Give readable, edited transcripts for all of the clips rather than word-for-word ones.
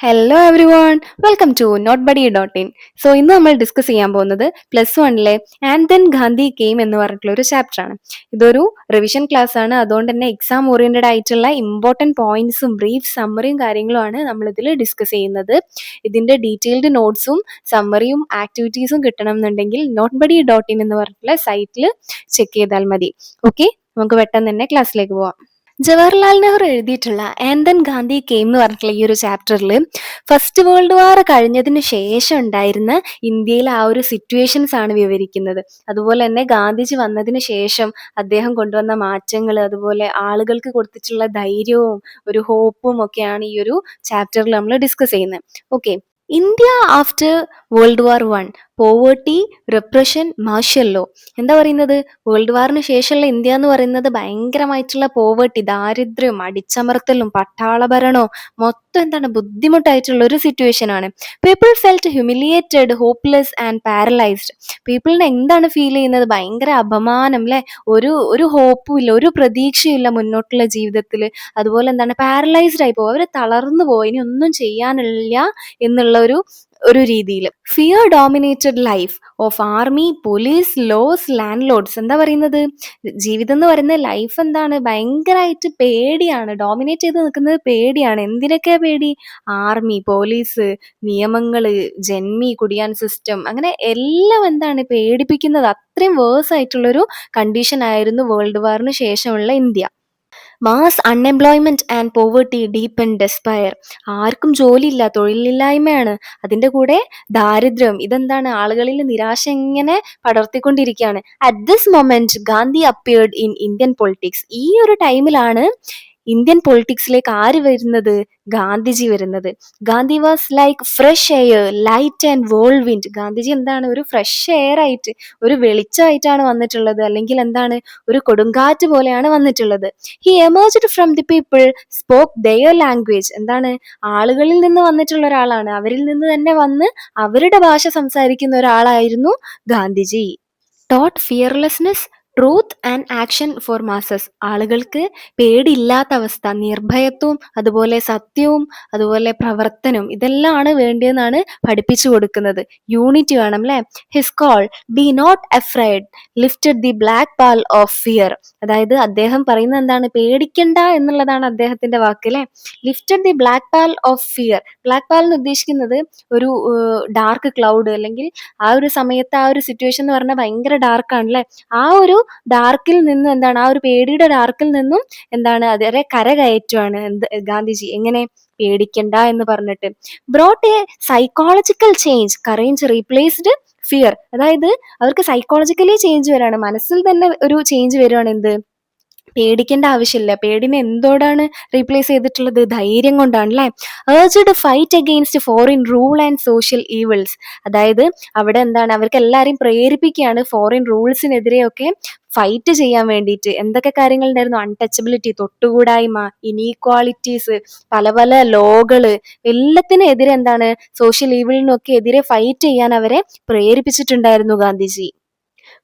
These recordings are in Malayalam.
Hello everyone, welcome to note buddy dot in. So ഇന്ന് നമ്മൾ ഡിസ്കസ് ചെയ്യാൻ പോകുന്നത് +1 ആൻഡ് ദെൻ ഗാന്ധി കെയിം എന്ന് പറഞ്ഞിട്ടുള്ള ഒരു ചാപ്റ്റർ ആണ്. ഇതൊരു റിവിഷൻ ക്ലാസ് ആണ്, അതുകൊണ്ട് തന്നെ എക്സാം ഓറിയന്റഡ് ആയിട്ടുള്ള ഇമ്പോർട്ടൻറ്റ് പോയിന്റ്സും ബ്രീഫ് സമ്മറിയും കാര്യങ്ങളുമാണ് നമ്മൾ ഇതിൽ ഡിസ്കസ് ചെയ്യുന്നത്. ഇതിന്റെ ഡീറ്റെയിൽഡ് നോട്ട്സും സമ്മറിയും ആക്ടിവിറ്റീസും കിട്ടണം എന്നുണ്ടെങ്കിൽ നോട്ട് ബഡി ഡോട്ട് ഇൻ എന്ന് പറഞ്ഞിട്ടുള്ള സൈറ്റിൽ ചെക്ക് ചെയ്താൽ മതി. ഓക്കെ, നമുക്ക് പെട്ടെന്ന് തന്നെ ക്ലാസ്സിലേക്ക് പോവാം. ജവഹർലാൽ നെഹ്റു എഴുതിയിട്ടുള്ള ആൻഡ് ദെൻ ഗാന്ധി കെയിം എന്ന് പറഞ്ഞിട്ടുള്ള ഈ ഒരു ചാപ്റ്ററിൽ ഫസ്റ്റ് വേൾഡ് വാർ കഴിഞ്ഞതിന് ശേഷം ഉണ്ടായിരുന്ന ഇന്ത്യയിലെ ആ ഒരു സിറ്റുവേഷൻസ് ആണ് വിവരിക്കുന്നത്. അതുപോലെ തന്നെ ഗാന്ധിജി വന്നതിന് ശേഷം അദ്ദേഹം കൊണ്ടുവന്ന മാറ്റങ്ങൾ, അതുപോലെ ആളുകൾക്ക് കൊടുത്തിട്ടുള്ള ധൈര്യവും ഒരു ഹോപ്പും ഒക്കെയാണ് ഈ ഒരു ചാപ്റ്ററിൽ നമ്മൾ ഡിസ്കസ് ചെയ്യുന്നത്. Okay, India after World War 1, poverty, repression, martial law. എന്താ പറയുന്നത്? വേൾഡ് വാറിന് ശേഷമുള്ള ഇന്ത്യ എന്ന് പറയുന്നത് ഭയങ്കരമായിട്ടുള്ള പോവേർട്ടി, ദാരിദ്ര്യം, അടിച്ചമർത്തലും പട്ടാള ഭരണവും മൊത്തം എന്താണ് ബുദ്ധിമുട്ടായിട്ടുള്ള ഒരു സിറ്റുവേഷൻ ആണ്. People felt humiliated, hopeless and paralysed. പീപ്പിളിന് എന്താണ് ഫീൽ ചെയ്യുന്നത്? ഭയങ്കര അപമാനം അല്ലെ, ഒരു ഹോപ്പും ഇല്ല, ഒരു പ്രതീക്ഷയില്ല മുന്നോട്ടുള്ള ജീവിതത്തിൽ. അതുപോലെ എന്താണ്, പാരലൈസ്ഡ് ആയി പോകും, അവർ തളർന്നു പോകും, ഇനി ഒന്നും ചെയ്യാനില്ല എന്നുള്ള ഒരു രീതിയിൽ. Fear dominated life of army, police, laws, landlords. എന്താ പറയുന്നത്? ജീവിതം എന്ന് പറയുന്ന ലൈഫ് എന്താണ്, ഭയങ്കരമായിട്ട് പേടിയാണ്, ഡോമിനേറ്റ് ചെയ്ത് നിൽക്കുന്നത് പേടിയാണ്. എന്തിനൊക്കെയാ പേടി? ആർമി, പോലീസ്, നിയമങ്ങള്, ജന്മി, കുടിയാൻ സിസ്റ്റം, അങ്ങനെ എല്ലാം എന്താണ് പേടിപ്പിക്കുന്നത്. അത്രയും വേഴ്സ് ആയിട്ടുള്ളൊരു കണ്ടീഷൻ ആയിരുന്നു വേൾഡ് വാറിന് ശേഷമുള്ള India. Mass unemployment and poverty, deep and despair. ആർക്കും ജോലിയില്ല, തൊഴിലില്ലായ്മയാണ്. അതിന്റെ കൂടെ ദാരിദ്ര്യം. ഇതെന്താണ്, ആളുകളിൽ നിരാശ ഇങ്ങനെ പടർത്തിക്കൊണ്ടിരിക്കുകയാണ്. At this moment Gandhi appeared in Indian politics. ഈ ഒരു ടൈമിലാണ് ഇന്ത്യൻ പൊളിറ്റിക്സിലേക്ക് ആര് വരുന്നത്? ഗാന്ധിജി വരുന്നത്. Gandhi was like fresh air, light and world. Gandhiji എന്താണ്, ഒരു ഫ്രഷ് എയർ ആയിട്ട്, ഒരു വെളിച്ചമായിട്ടാണ് വന്നിട്ടുള്ളത്, അല്ലെങ്കിൽ എന്താണ്, ഒരു കൊടുങ്കാറ്റ് പോലെയാണ് വന്നിട്ടുള്ളത്. He emerged from the people, spoke their language. എന്താണ്, ആളുകളിൽ നിന്ന് വന്നിട്ടുള്ള ഒരാളാണ്, അവരിൽ നിന്ന് തന്നെ വന്ന് അവരുടെ ഭാഷ സംസാരിക്കുന്ന ഒരാളായിരുന്നു Gandhiji. Taught fearlessness, truth and action for masses. ആളുകൾക്ക് പേടിയില്ലാത്ത അവസ്ഥ, നിർഭയത്വവും അതുപോലെ സത്യവും അതുപോലെ പ്രവർത്തനവും, ഇതെല്ലാമാണ് വേണ്ടിയെന്നാണ് പഠിപ്പിച്ചു കൊടുക്കുന്നത്. യൂണിറ്റി വേണം അല്ലെ. His call, be not afraid, lifted the black pall of fear. അതായത് അദ്ദേഹം പറയുന്നത് എന്താണ്, പേടിക്കണ്ട എന്നുള്ളതാണ് അദ്ദേഹത്തിന്റെ വാക്ക് അല്ലെ. Lifted the black pall of fear. Black pall എന്ന് ഉദ്ദേശിക്കുന്നത് ഒരു ഡാർക്ക് ക്ലൗഡ്, അല്ലെങ്കിൽ ആ ഒരു സമയത്ത് ആ ഒരു സിറ്റുവേഷൻ എന്ന് പറഞ്ഞാൽ ഭയങ്കര ഡാർക്കാണ് അല്ലെ. ആ ഒരു ഡാർക്കിൽ നിന്നും എന്താണ്, ആ ഒരു പേടിയുടെ ഡാർക്കിൽ നിന്നും എന്താണ് അതിനെ കരകയറ്റുവാണ് ഗാന്ധിജി. എങ്ങനെ? പേടിക്കണ്ട എന്ന് പറഞ്ഞിട്ട്. Brought A psychological change, courage replaced fear. അതായത് അവർക്ക് സൈക്കോളജിക്കലി ചേഞ്ച് വരാണ്, മനസ്സിൽ തന്നെ ഒരു ചേഞ്ച് വരുവാണ്. എന്ത്? പേടിക്കേണ്ട ആവശ്യമില്ല. പേടിനെ എന്തോടാണ് റീപ്ലേസ് ചെയ്തിട്ടുള്ളത്? ധൈര്യം കൊണ്ടാണ് അല്ലേ. Urged fight against foreign rule and social evils. അതായത് അവിടെ എന്താണ്, അവർക്ക് എല്ലാവരെയും പ്രേരിപ്പിക്കുകയാണ് ഫോറിൻ റൂൾസിനെതിരെയൊക്കെ ഫൈറ്റ് ചെയ്യാൻ വേണ്ടിയിട്ട്. എന്തൊക്കെ കാര്യങ്ങളുണ്ടായിരുന്നു? അൺടച്ചബിലിറ്റി, തൊട്ടുകൂടായ്മ, ഇനീക്വാളിറ്റീസ്, പല പല ലോകള്, എല്ലാത്തിനെതിരെ എന്താണ്, സോഷ്യൽ ഈവിളിനൊക്കെ എതിരെ ഫൈറ്റ് ചെയ്യാൻ അവരെ പ്രേരിപ്പിച്ചിട്ടുണ്ടായിരുന്നു Gandhiji.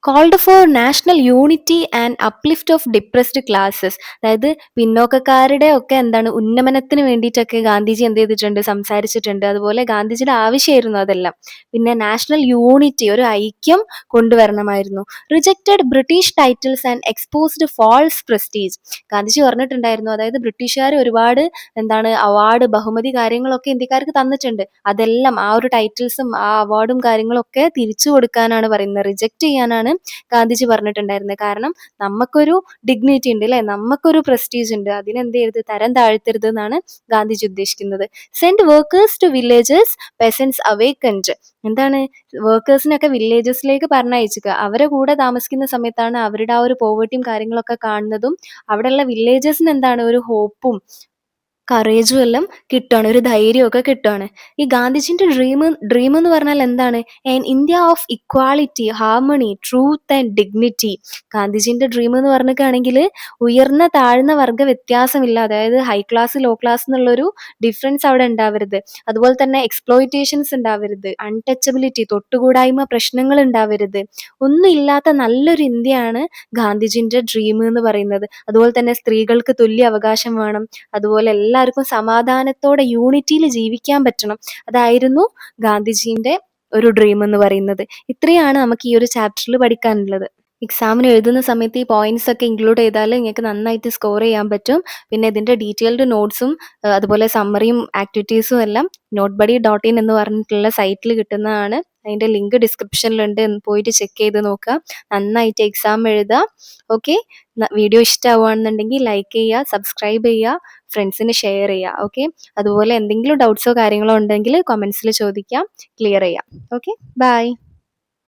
Called for national unity and uplift of depressed classes. അതായത് പിന്നോക്കക്കാരുടെ ഒക്കെ എന്താണ് ഉന്നമനത്തിന് വേണ്ടിയിട്ടൊക്കെ ഗാന്ധിജി എന്ത് ചെയ്തിട്ടുണ്ട്? സംസാരിച്ചിട്ടുണ്ട്. അതുപോലെ ഗാന്ധിജിയുടെ ആവശ്യമായിരുന്നു അതെല്ലാം. പിന്നെ നാഷണൽ യൂണിറ്റി, ഒരു ഐക്യം കൊണ്ടുവരണമായിരുന്നു. Rejected British titles and exposed false prestige. Gandhiji പറഞ്ഞിട്ടുണ്ടായിരുന്നു, അതായത് ബ്രിട്ടീഷുകാർ ഒരുപാട് എന്താണ് അവാർഡ്, ബഹുമതി കാര്യങ്ങളൊക്കെ ഇന്ത്യക്കാർക്ക് തന്നിട്ടുണ്ട്. അതെല്ലാം ആ ഒരു ടൈറ്റിൽസും ആ അവാർഡും കാര്യങ്ങളൊക്കെ തിരിച്ചു കൊടുക്കാനാണ് പറയുന്നത്, റിജക്റ്റ് ചെയ്യാനാണ് ഗാന്ധിജി പറഞ്ഞിട്ടുണ്ടായിരുന്നത്. കാരണം നമുക്കൊരു ഡിഗ്നിറ്റി ഉണ്ട് അല്ലെ, നമുക്കൊരു പ്രസ്റ്റീജ് ഉണ്ട്, അതിനെന്ത് ചെയ്യരുത്, തരം താഴ്ത്തരുത് എന്നാണ് ഗാന്ധിജി ഉദ്ദേശിക്കുന്നത്. Send workers to villages, peasants awakened. എന്താണ്, വർക്കേഴ്സിനൊക്കെ വില്ലേജസിലേക്ക് പറഞ്ഞയച്ചുക. അവരെ കൂടെ താമസിക്കുന്ന സമയത്താണ് അവരുടെ ആ ഒരു പോവേർട്ടിയും കാര്യങ്ങളൊക്കെ കാണുന്നതും അവിടെയുള്ള വില്ലേജസിന് എന്താണ്, ഒരു ഹോപ്പും കറേജും എല്ലാം കിട്ടുകയാണ്, ഒരു ധൈര്യമൊക്കെ കിട്ടുകയാണ്. ഈ ഗാന്ധിജിന്റെ ഡ്രീം എന്ന് പറഞ്ഞാൽ എന്താണ്? An India of equality, harmony, truth and dignity. ഗാന്ധിജിന്റെ ഡ്രീം എന്ന് പറഞ്ഞിട്ടാണെങ്കിൽ ഉയർന്ന താഴ്ന്ന വർഗ വ്യത്യാസമില്ല, അതായത് ഹൈ ക്ലാസ് ലോ ക്ലാസ് എന്നുള്ളൊരു ഡിഫറൻസ് അവിടെ ഉണ്ടാവരുത്. അതുപോലെ തന്നെ എക്സ്പ്ലോയിറ്റേഷൻസ് ഉണ്ടാവരുത്, അൺടച്ചബിലിറ്റി, തൊട്ടുകൂടായ്മ പ്രശ്നങ്ങൾ ഉണ്ടാവരുത്, ഒന്നും ഇല്ലാത്ത നല്ലൊരു ഇന്ത്യയാണ് ഗാന്ധിജിന്റെ ഡ്രീം എന്ന് പറയുന്നത്. അതുപോലെ തന്നെ സ്ത്രീകൾക്ക് തുല്യ അവകാശം വേണം, അതുപോലെ എല്ലാവർക്കും സമാധാനത്തോടെ യൂണിറ്റിയിൽ ജീവിക്കാൻ പറ്റണം. അതായിരുന്നു ഗാന്ധിജീൻ്റെ ഒരു ഡ്രീം എന്ന് പറയുന്നത്. ഇത്രയാണ് നമുക്ക് ഈ ഒരു ചാപ്റ്ററിൽ പഠിക്കാനുള്ളത്. എക്സാമിന് എഴുതുന്ന സമയത്ത് ഈ പോയിന്റ്സ് ഒക്കെ ഇൻക്ലൂഡ് ചെയ്താൽ നിങ്ങൾക്ക് നന്നായിട്ട് സ്കോർ ചെയ്യാൻ പറ്റും. പിന്നെ ഇതിൻ്റെ ഡീറ്റെയിൽഡ് നോട്ട്സും അതുപോലെ സമ്മറിയും ആക്ടിവിറ്റീസും എല്ലാം notebuddy.in എന്ന് പറഞ്ഞിട്ടുള്ള സൈറ്റിൽ കിട്ടുന്നതാണ്. അതിൻ്റെ ലിങ്ക് ഡിസ്ക്രിപ്ഷനിലുണ്ട്, പോയിട്ട് ചെക്ക് ചെയ്ത് നോക്കുക. നന്നായിട്ട് എക്സാം എഴുതുക. ഓക്കെ, വീഡിയോ ഇഷ്ടമാവുകയാണെന്നുണ്ടെങ്കിൽ ലൈക്ക് ചെയ്യുക, സബ്സ്ക്രൈബ് ചെയ്യുക, ഫ്രണ്ട്സിന് ഷെയർ ചെയ്യുക. ഓക്കെ, അതുപോലെ എന്തെങ്കിലും ഡൗട്ട്സോ കാര്യങ്ങളോ ഉണ്ടെങ്കിൽ കമൻസിൽ ചോദിക്കാം, ക്ലിയർ ചെയ്യാം. Okay, by.